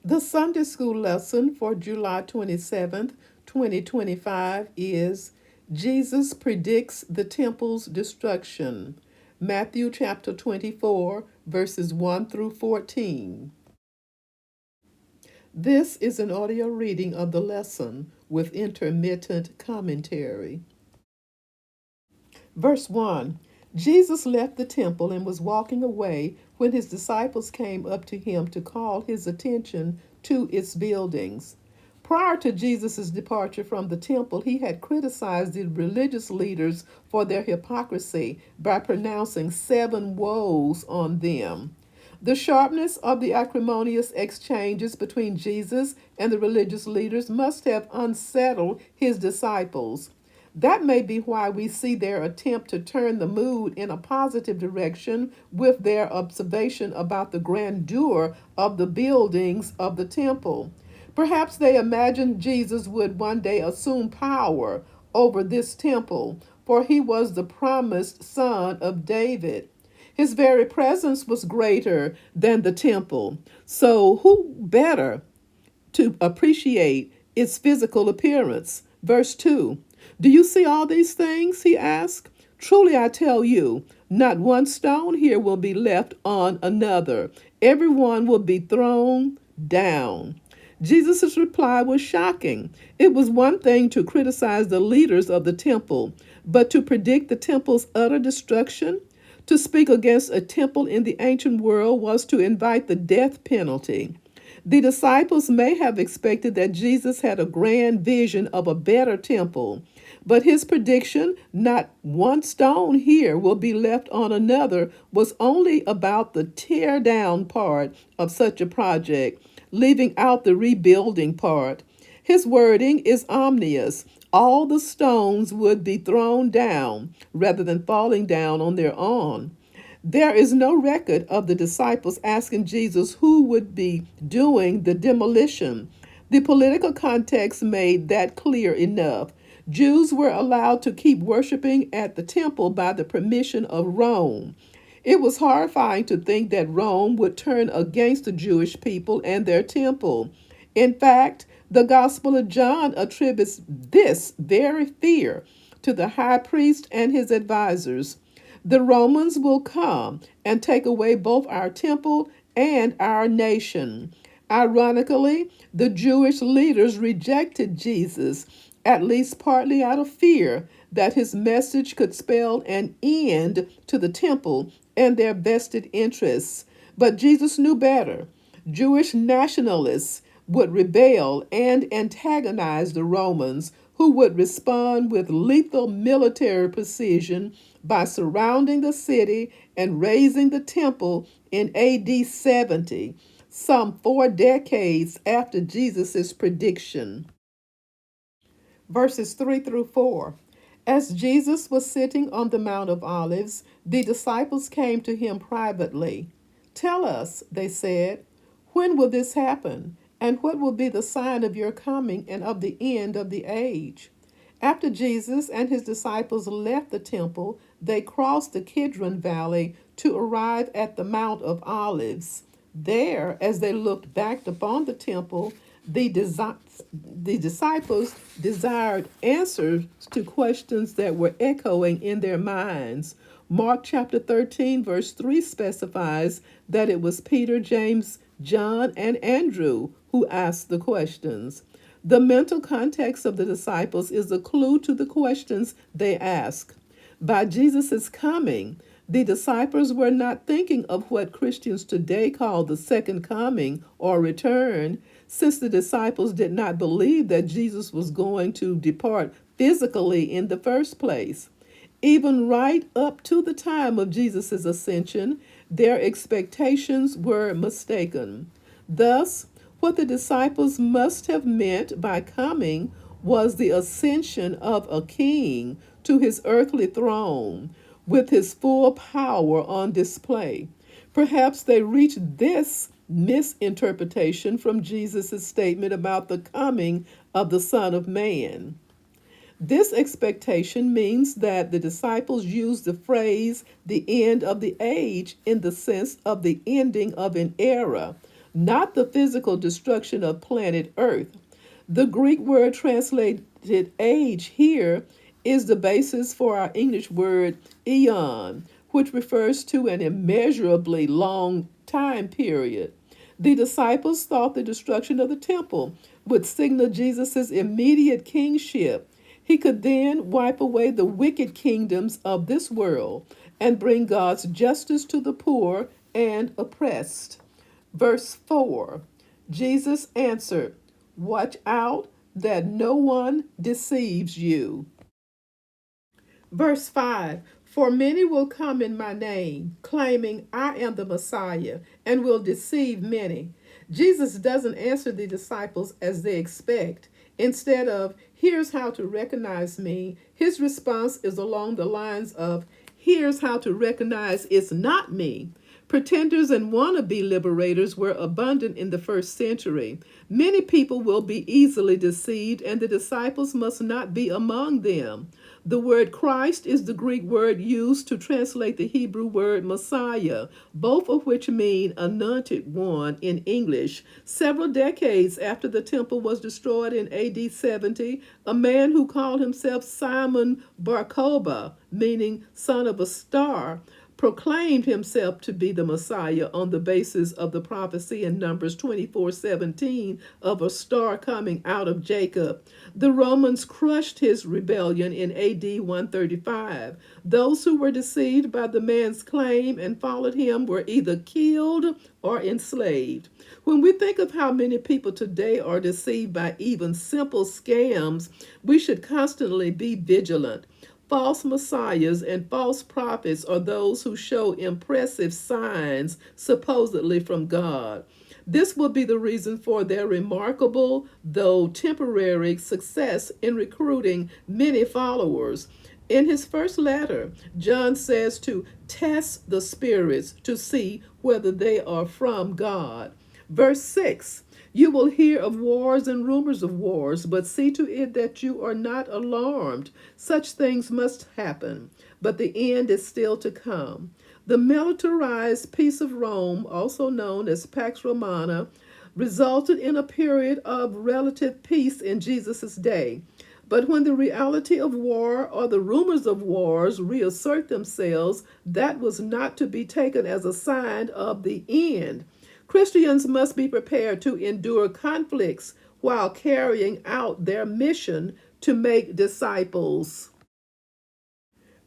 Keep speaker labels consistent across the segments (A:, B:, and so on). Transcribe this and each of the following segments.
A: The Sunday school lesson for July 27th, 2025 is Jesus predicts the temple's destruction. Matthew chapter 24, verses 1 through 14. This is an audio reading of the lesson with intermittent commentary. Verse 1. Jesus left the temple and was walking away when his disciples came up to him to call his attention to its buildings. Prior to Jesus' departure from the temple, he had criticized the religious leaders for their hypocrisy by pronouncing 7 woes on them. The sharpness of the acrimonious exchanges between Jesus and the religious leaders must have unsettled his disciples. That may be why we see their attempt to turn the mood in a positive direction with their observation about the grandeur of the buildings of the temple. Perhaps they imagined Jesus would one day assume power over this temple, for he was the promised son of David. His very presence was greater than the temple. So, who better to appreciate its physical appearance? Verse 2. Do you see all these things? He asked. Truly I tell you, not one stone here will be left on another. Everyone will be thrown down. Jesus' reply was shocking. It was one thing to criticize the leaders of the temple, but to predict the temple's utter destruction? To speak against a temple in the ancient world was to invite the death penalty. The disciples may have expected that Jesus had a grand vision of a better temple, but his prediction, not one stone here will be left on another, was only about the tear down part of such a project, leaving out the rebuilding part. His wording is ominous. All the stones would be thrown down rather than falling down on their own. There is no record of the disciples asking Jesus who would be doing the demolition. The political context made that clear enough. Jews were allowed to keep worshiping at the temple by the permission of Rome. It was horrifying to think that Rome would turn against the Jewish people and their temple. In fact, the Gospel of John attributes this very fear to the high priest and his advisors. The Romans will come and take away both our temple and our nation. Ironically, the Jewish leaders rejected Jesus, at least partly out of fear that his message could spell an end to the temple and their vested interests. But Jesus knew better. Jewish nationalists would rebel and antagonize the Romans, who would respond with lethal military precision by surrounding the city and razing the temple in AD 70, some 4 decades after Jesus' prediction. Verses 3 through 4. As Jesus was sitting on the Mount of Olives, the disciples came to him privately. Tell us, they said, when will this happen? And what will be the sign of your coming and of the end of the age? After Jesus and his disciples left the temple, they crossed the Kidron Valley to arrive at the Mount of Olives. There, as they looked back upon the temple, the disciples desired answers to questions that were echoing in their minds. Mark chapter 13, verse 3 specifies that it was Peter, James, John, and Andrew who asked the questions. The mental context of the disciples is a clue to the questions they ask. By Jesus' coming, the disciples were not thinking of what Christians today call the second coming or return, since the disciples did not believe that Jesus was going to depart physically in the first place. Even right up to the time of Jesus' ascension, their expectations were mistaken. Thus, what the disciples must have meant by coming was the ascension of a king to his earthly throne with his full power on display. Perhaps they reached this misinterpretation from Jesus' statement about the coming of the Son of Man. This expectation means that the disciples used the phrase the end of the age in the sense of the ending of an era, not the physical destruction of planet Earth. The Greek word translated age here is the basis for our English word eon, which refers to an immeasurably long time period. The disciples thought the destruction of the temple would signal Jesus' immediate kingship. He could then wipe away the wicked kingdoms of this world and bring God's justice to the poor and oppressed. Verse 4, Jesus answered, "Watch out that no one deceives you." Verse 5, "For many will come in my name, claiming I am the Messiah, and will deceive many." Jesus doesn't answer the disciples as they expect. Instead of, "Here's how to recognize me," his response is along the lines of, "Here's how to recognize it's not me." Pretenders and wannabe liberators were abundant in the first century. Many people will be easily deceived, and the disciples must not be among them. The word Christ is the Greek word used to translate the Hebrew word Messiah, both of which mean anointed one in English. Several decades after the temple was destroyed in AD 70, a man who called himself Simon Bar, meaning son of a star, proclaimed himself to be the Messiah on the basis of the prophecy in Numbers 24:17 of a star coming out of Jacob. The Romans crushed his rebellion in AD 135. Those who were deceived by the man's claim and followed him were either killed or enslaved. When we think of how many people today are deceived by even simple scams, we should constantly be vigilant. False messiahs and false prophets are those who show impressive signs, supposedly from God. This will be the reason for their remarkable, though temporary, success in recruiting many followers. In his first letter, John says to test the spirits to see whether they are from God. Verse 6, "You will hear of wars and rumors of wars, but see to it that you are not alarmed. Such things must happen, but the end is still to come." The militarized peace of Rome, also known as Pax Romana, resulted in a period of relative peace in Jesus' day. But when the reality of war or the rumors of wars reassert themselves, that was not to be taken as a sign of the end. Christians must be prepared to endure conflicts while carrying out their mission to make disciples.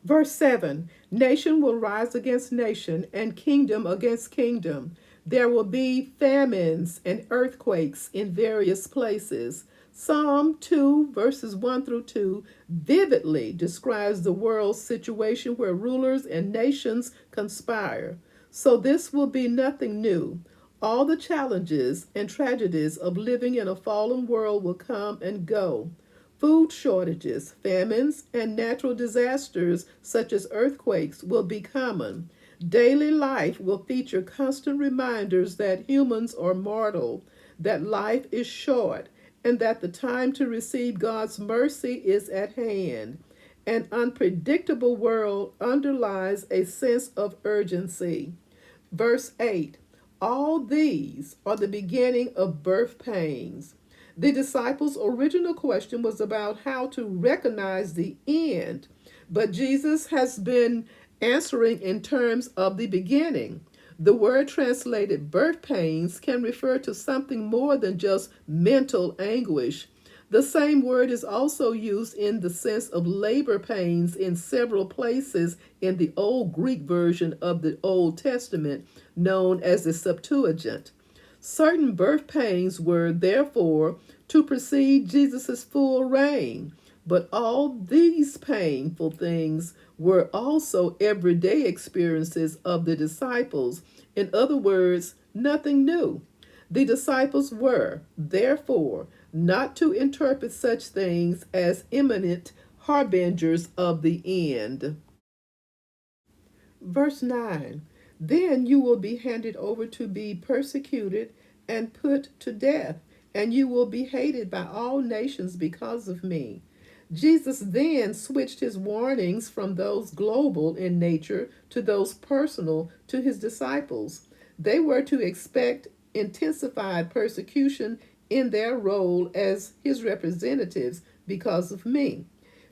A: Verse 7, "Nation will rise against nation and kingdom against kingdom. There will be famines and earthquakes in various places." Psalm 2, verses 1 through 2, vividly describes the world's situation where rulers and nations conspire. So this will be nothing new. All the challenges and tragedies of living in a fallen world will come and go. Food shortages, famines, and natural disasters such as earthquakes will be common. Daily life will feature constant reminders that humans are mortal, that life is short, and that the time to receive God's mercy is at hand. An unpredictable world underlies a sense of urgency. Verse 8, "All these are the beginning of birth pains." The disciples' original question was about how to recognize the end, but Jesus has been answering in terms of the beginning. The word translated birth pains can refer to something more than just mental anguish. The same word is also used in the sense of labor pains in several places in the Old Greek version of the Old Testament, known as the Septuagint. Certain birth pains were, therefore, to precede Jesus' full reign, but all these painful things were also everyday experiences of the disciples. In other words, nothing new. The disciples were, therefore, not to interpret such things as imminent harbingers of the end. Verse 9, "Then you will be handed over to be persecuted and put to death, and you will be hated by all nations because of me." Jesus then switched his warnings from those global in nature to those personal to his disciples. They were to expect intensified persecution in their role as his representatives because of me.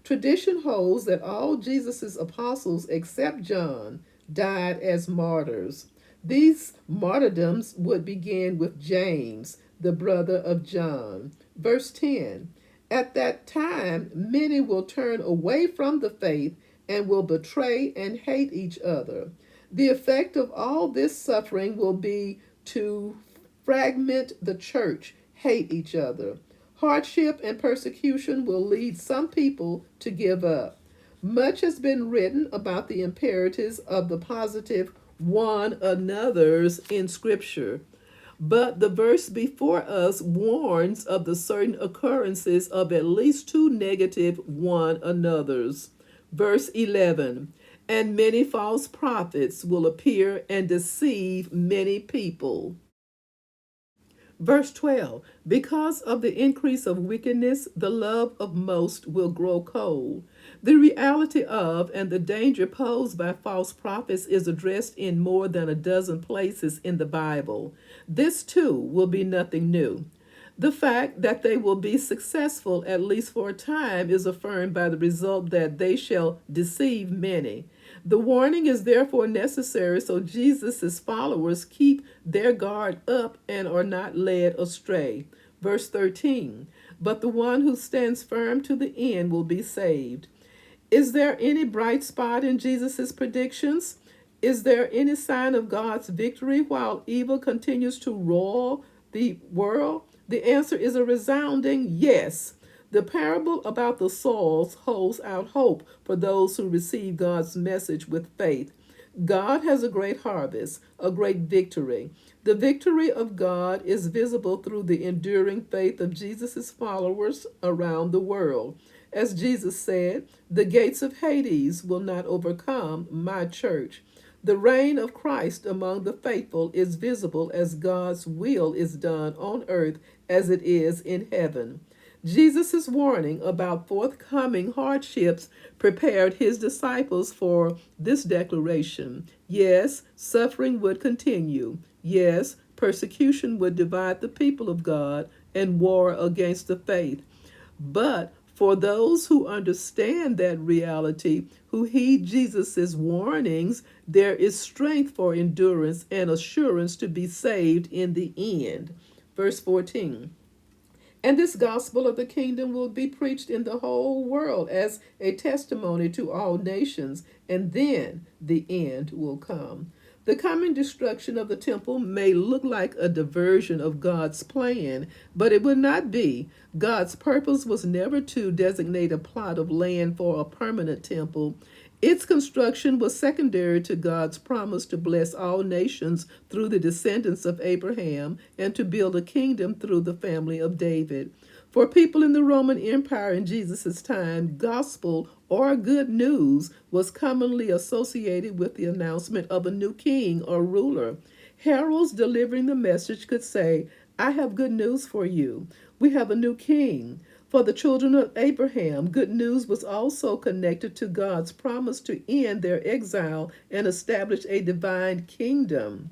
A: Tradition holds that all Jesus' apostles except John died as martyrs. These martyrdoms would begin with James, the brother of John. Verse 10. At that time, many will turn away from the faith and will betray and hate each other. The effect of all this suffering will be to fragment the church, hate each other. Hardship and persecution will lead some people to give up. Much has been written about the imperatives of the positive one another's in Scripture. But the verse before us warns of the certain occurrences of at least two negative one another's. Verse 11. And many false prophets will appear and deceive many people. Verse 12. Because of the increase of wickedness, the love of most will grow cold. The reality of and the danger posed by false prophets is addressed in more than a dozen places in the Bible. This too will be nothing new. The fact that they will be successful, at least for a time, is affirmed by the result that they shall deceive many. The warning is therefore necessary so Jesus' followers keep their guard up and are not led astray. Verse 13. But the one who stands firm to the end will be saved. Is there any bright spot in Jesus' predictions? Is there any sign of God's victory while evil continues to rule the world? The answer is a resounding yes. The parable about the soils holds out hope for those who receive God's message with faith. God has a great harvest, a great victory. The victory of God is visible through the enduring faith of Jesus' followers around the world. As Jesus said, the gates of Hades will not overcome my church. The reign of Christ among the faithful is visible as God's will is done on earth as it is in heaven. Jesus' warning about forthcoming hardships prepared his disciples for this declaration. Yes, suffering would continue. Yes, persecution would divide the people of God and war against the faith. But for those who understand that reality, who heed Jesus' warnings, there is strength for endurance and assurance to be saved in the end. Verse 14. And this gospel of the kingdom will be preached in the whole world as a testimony to all nations, and then the end will come. The coming destruction of the temple may look like a diversion of God's plan, but it will not be. God's purpose was never to designate a plot of land for a permanent temple. Its construction was secondary to God's promise to bless all nations through the descendants of Abraham and to build a kingdom through the family of David. For people in the Roman Empire in Jesus' time, gospel or good news was commonly associated with the announcement of a new king or ruler. Heralds delivering the message could say, I have good news for you. We have a new king. For the children of Abraham, good news was also connected to God's promise to end their exile and establish a divine kingdom.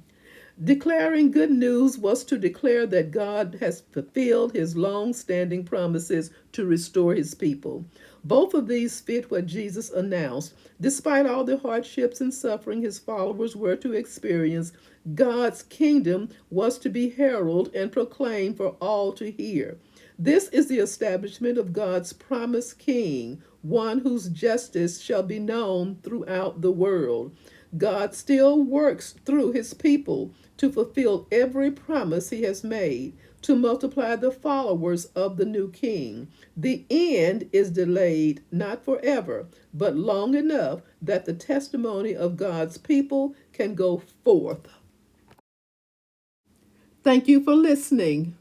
A: Declaring good news was to declare that God has fulfilled his long-standing promises to restore his people. Both of these fit what Jesus announced. Despite all the hardships and suffering his followers were to experience, God's kingdom was to be heralded and proclaimed for all to hear. This is the establishment of God's promised king, one whose justice shall be known throughout the world. God still works through his people to fulfill every promise he has made, to multiply the followers of the new king. The end is delayed, not forever, but long enough that the testimony of God's people can go forth. Thank you for listening.